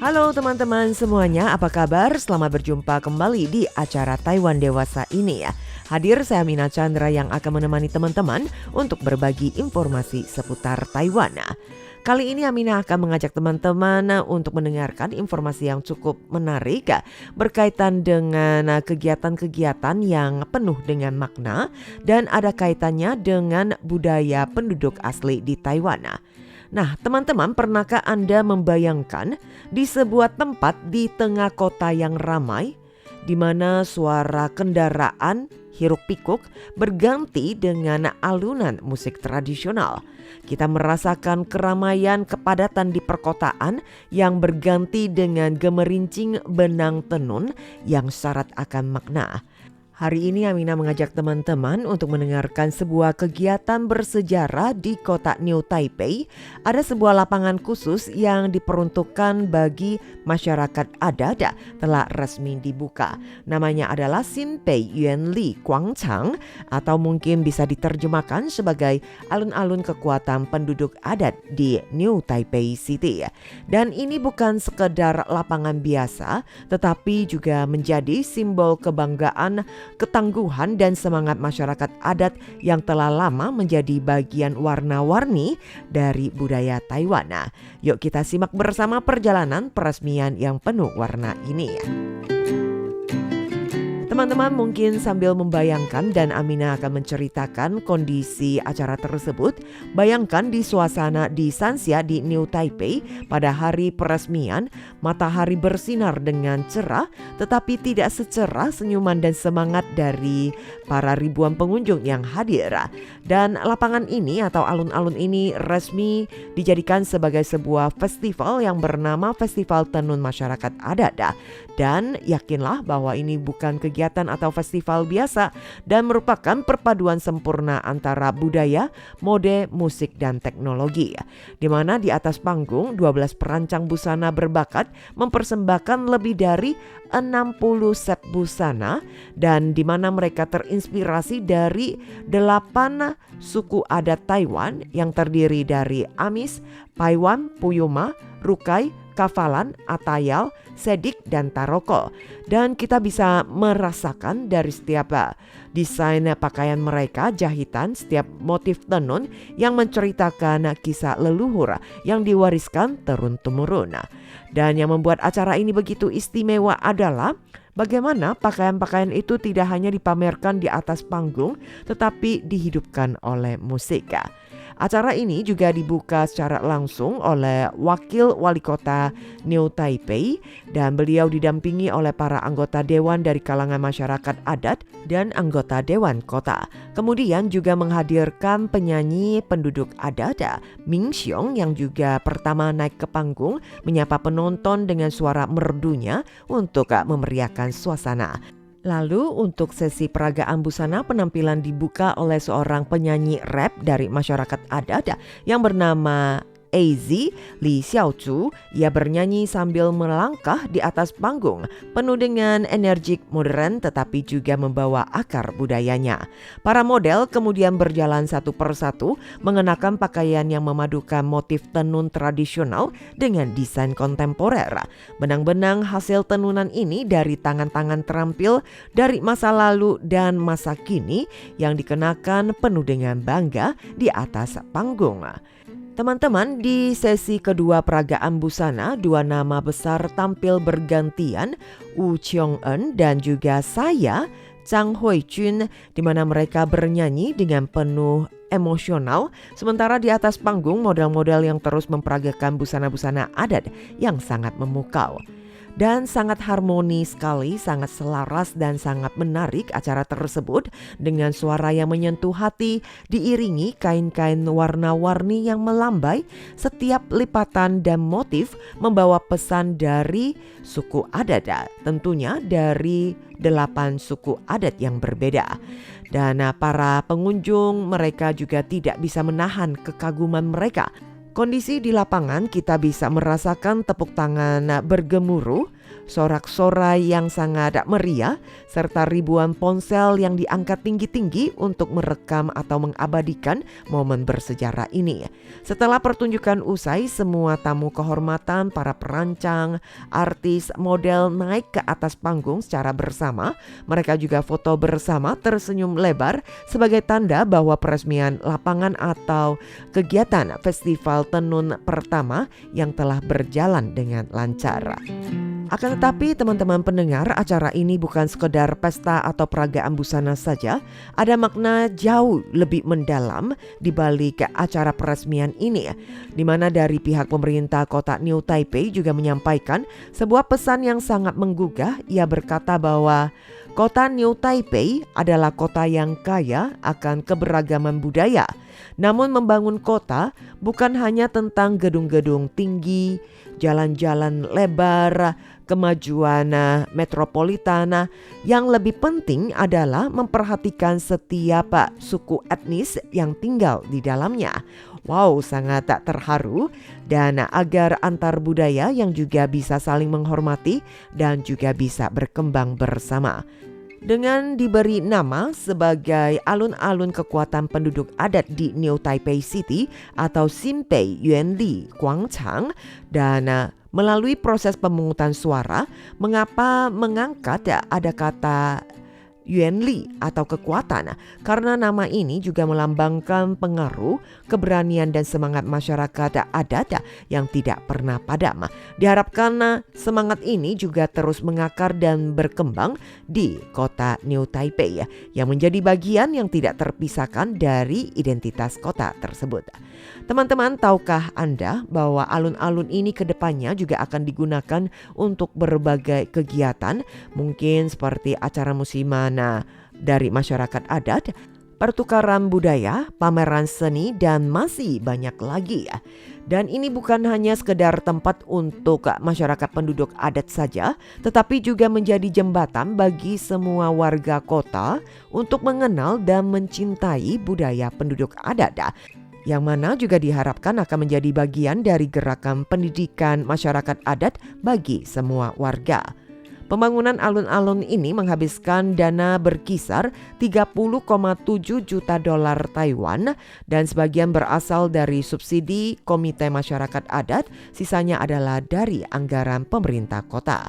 Halo teman-teman semuanya, apa kabar? Selamat berjumpa kembali di acara Taiwan Dewasa ini ya. Hadir saya Mina Chandra yang akan menemani teman-teman untuk berbagi informasi seputar Taiwan. Kali ini Amina akan mengajak teman-teman untuk mendengarkan informasi yang cukup menarik berkaitan dengan kegiatan-kegiatan yang penuh dengan makna dan ada kaitannya dengan budaya penduduk asli di Taiwan. Nah, teman-teman, pernahkah Anda membayangkan di sebuah tempat di tengah kota yang ramai, di mana suara kendaraan hiruk-pikuk berganti dengan alunan musik tradisional? Kita merasakan keramaian kepadatan di perkotaan yang berganti dengan gemerincing benang tenun yang syarat akan makna. Hari ini Amina mengajak teman-teman untuk mendengarkan sebuah kegiatan bersejarah di kota New Taipei. Ada sebuah lapangan khusus yang diperuntukkan bagi masyarakat adat telah resmi dibuka. Namanya adalah Xinbei Yuanli Guangchang atau mungkin bisa diterjemahkan sebagai alun-alun kekuatan penduduk adat di New Taipei City. Dan ini bukan sekedar lapangan biasa, tetapi juga menjadi simbol kebanggaan, ketangguhan dan semangat masyarakat adat yang telah lama menjadi bagian warna-warni dari budaya Taiwan. Nah, yuk kita simak bersama perjalanan peresmian yang penuh warna ini. Teman-teman mungkin sambil membayangkan dan Amina akan menceritakan kondisi acara tersebut. Bayangkan di suasana di Sanxia di New Taipei pada hari peresmian, matahari bersinar dengan cerah tetapi tidak secerah senyuman dan semangat dari para ribuan pengunjung yang hadir. Dan lapangan ini atau alun-alun ini resmi dijadikan sebagai sebuah festival yang bernama Festival Tenun Masyarakat Adat. Dan yakinlah bahwa ini bukan kegiatan atau festival biasa dan merupakan perpaduan sempurna antara budaya, mode, musik dan teknologi. Di mana di atas panggung 12 perancang busana berbakat mempersembahkan lebih dari 60 set busana dan di mana mereka terinspirasi dari 8 suku adat Taiwan yang terdiri dari Amis, Paiwan, Puyuma, Rukai, Kafalan, Atayal, Sedik dan Taroko. Dan kita bisa merasakan dari setiap desain pakaian mereka, jahitan, setiap motif tenun yang menceritakan kisah leluhur yang diwariskan turun-temurun. Dan yang membuat acara ini begitu istimewa adalah bagaimana pakaian-pakaian itu tidak hanya dipamerkan di atas panggung tetapi dihidupkan oleh musik. Acara ini juga dibuka secara langsung oleh Wakil Wali Kota New Taipei dan beliau didampingi oleh para anggota dewan dari kalangan masyarakat adat dan anggota dewan kota. Kemudian juga menghadirkan penyanyi penduduk adat Ming Xiong yang juga pertama naik ke panggung menyapa penonton dengan suara merdunya untuk memeriahkan suasana. Lalu untuk sesi peragaan busana penampilan dibuka oleh seorang penyanyi rap dari masyarakat adat yang bernama AZ Li Xiaozu. Ia bernyanyi sambil melangkah di atas panggung penuh dengan energik modern tetapi juga membawa akar budayanya. Para model kemudian berjalan satu persatu mengenakan pakaian yang memadukan motif tenun tradisional dengan desain kontemporer. Benang-benang hasil tenunan ini dari tangan-tangan terampil dari masa lalu dan masa kini yang dikenakan penuh dengan bangga di atas panggung. Teman-teman, di sesi kedua peragaan busana, 2 nama besar tampil bergantian, Wu Qiong-en dan juga saya, Zhang Huijun, di mana mereka bernyanyi dengan penuh emosional, sementara di atas panggung model-model yang terus memperagakan busana-busana adat yang sangat memukau. Dan sangat harmoni sekali, sangat selaras dan sangat menarik acara tersebut dengan suara yang menyentuh hati diiringi kain-kain warna-warni yang melambai. Setiap lipatan dan motif membawa pesan dari suku adat, tentunya dari 8 suku adat yang berbeda. Dan para pengunjung mereka juga tidak bisa menahan kekaguman mereka. Kondisi di lapangan kita bisa merasakan tepuk tangan bergemuruh sorak-sorai yang sangat meriah, serta ribuan ponsel yang diangkat tinggi-tinggi untuk merekam atau mengabadikan momen bersejarah ini. Setelah pertunjukan usai, semua tamu kehormatan, para perancang, artis, model naik ke atas panggung secara bersama. Mereka juga foto bersama tersenyum lebar sebagai tanda bahwa peresmian lapangan atau kegiatan Festival Tenun pertama yang telah berjalan dengan lancar. Akan tetapi teman-teman pendengar, acara ini bukan sekedar pesta atau peragaan busana saja. Ada makna jauh lebih mendalam di balik acara peresmian ini, di mana dari pihak pemerintah kota New Taipei juga menyampaikan sebuah pesan yang sangat menggugah. Ia berkata bahwa kota New Taipei adalah kota yang kaya akan keberagaman budaya. Namun membangun kota bukan hanya tentang gedung-gedung tinggi, jalan-jalan lebar, kemajuan metropolitan. Yang lebih penting adalah memperhatikan setiap suku etnis yang tinggal di dalamnya. Wow, sangat tak terharu, dan agar antar budaya yang juga bisa saling menghormati dan juga bisa berkembang bersama. Dengan diberi nama sebagai alun-alun kekuatan penduduk adat di New Taipei City atau Xinbei Yuanli Guangchang, dan melalui proses pemungutan suara, mengapa mengangkat ada kata Yuanli atau kekuatan? Karena nama ini juga melambangkan pengaruh, keberanian dan semangat masyarakat adat yang tidak pernah padam. Diharapkan semangat ini juga terus mengakar dan berkembang di kota New Taipei yang menjadi bagian yang tidak terpisahkan dari identitas kota tersebut. Teman-teman, tahukah Anda bahwa alun-alun ini kedepannya juga akan digunakan untuk berbagai kegiatan, mungkin seperti acara musiman dari masyarakat adat, pertukaran budaya, pameran seni, dan masih banyak lagi. Dan ini bukan hanya sekedar tempat untuk masyarakat penduduk adat saja, tetapi juga menjadi jembatan bagi semua warga kota untuk mengenal dan mencintai budaya penduduk adat, yang mana juga diharapkan akan menjadi bagian dari gerakan pendidikan masyarakat adat bagi semua warga. Pembangunan alun-alun ini menghabiskan dana berkisar 30,7 juta dolar Taiwan, dan sebagian berasal dari subsidi Komite Masyarakat Adat, sisanya adalah dari anggaran pemerintah kota.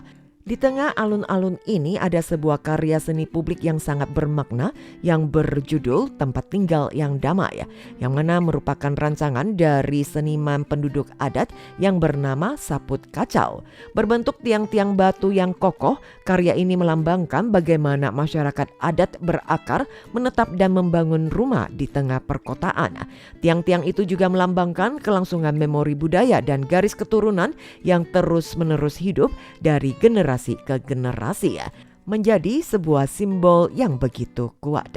Di tengah alun-alun ini ada sebuah karya seni publik yang sangat bermakna yang berjudul Tempat Tinggal yang Damai, yang mana merupakan rancangan dari seniman penduduk adat yang bernama Saput Kacau. Berbentuk tiang-tiang batu yang kokoh, karya ini melambangkan bagaimana masyarakat adat berakar, menetap dan membangun rumah di tengah perkotaan. Tiang-tiang itu juga melambangkan kelangsungan memori budaya dan garis keturunan yang terus-menerus hidup dari generasi ke generasi, menjadi sebuah simbol yang begitu kuat.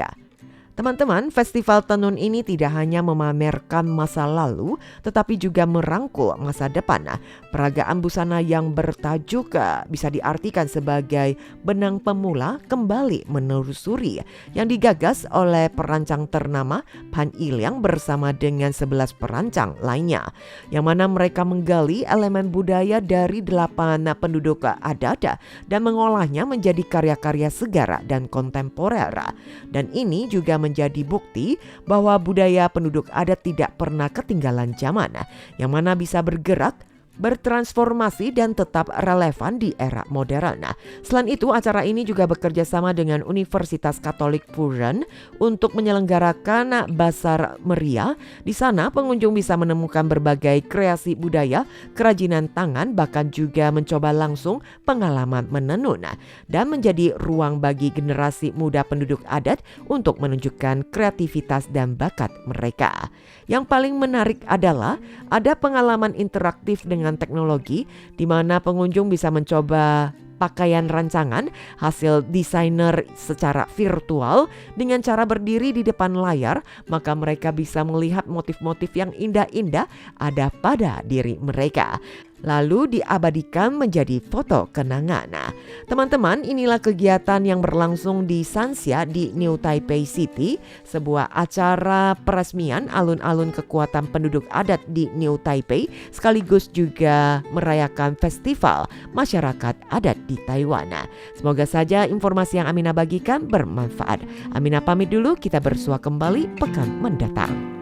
Teman-teman, festival tenun ini tidak hanya memamerkan masa lalu, tetapi juga merangkul masa depan. Peragaan busana yang bertajuk bisa diartikan sebagai benang pemula kembali menelusuri, yang digagas oleh perancang ternama Pan Iliang bersama dengan 11 perancang lainnya, yang mana mereka menggali elemen budaya dari 8 penduduk adat dan mengolahnya menjadi karya-karya segar dan kontemporer. Dan ini juga menjadi bukti bahwa budaya penduduk adat tidak pernah ketinggalan zaman, yang mana bisa bergerak, bertransformasi dan tetap relevan di era modern. Selain itu, acara ini juga bekerja sama dengan Universitas Katolik Furen untuk menyelenggarakan Basar Meriah. Di sana pengunjung bisa menemukan berbagai kreasi budaya, kerajinan tangan, bahkan juga mencoba langsung pengalaman menenun, dan menjadi ruang bagi generasi muda penduduk adat untuk menunjukkan kreativitas dan bakat mereka. Yang paling menarik adalah ada pengalaman interaktif dengan teknologi, di mana pengunjung bisa mencoba pakaian rancangan hasil desainer secara virtual dengan cara berdiri di depan layar. Maka mereka bisa melihat motif-motif yang indah-indah ada pada diri mereka. lalu diabadikan menjadi foto kenangan. Nah, teman-teman, inilah kegiatan yang berlangsung di Sanxia di New Taipei City, sebuah acara peresmian alun-alun kekuatan penduduk adat di New Taipei, sekaligus juga merayakan festival masyarakat adat di Taiwan. Nah, semoga saja informasi yang Aminah bagikan bermanfaat. Aminah pamit dulu, kita bersua kembali pekan mendatang.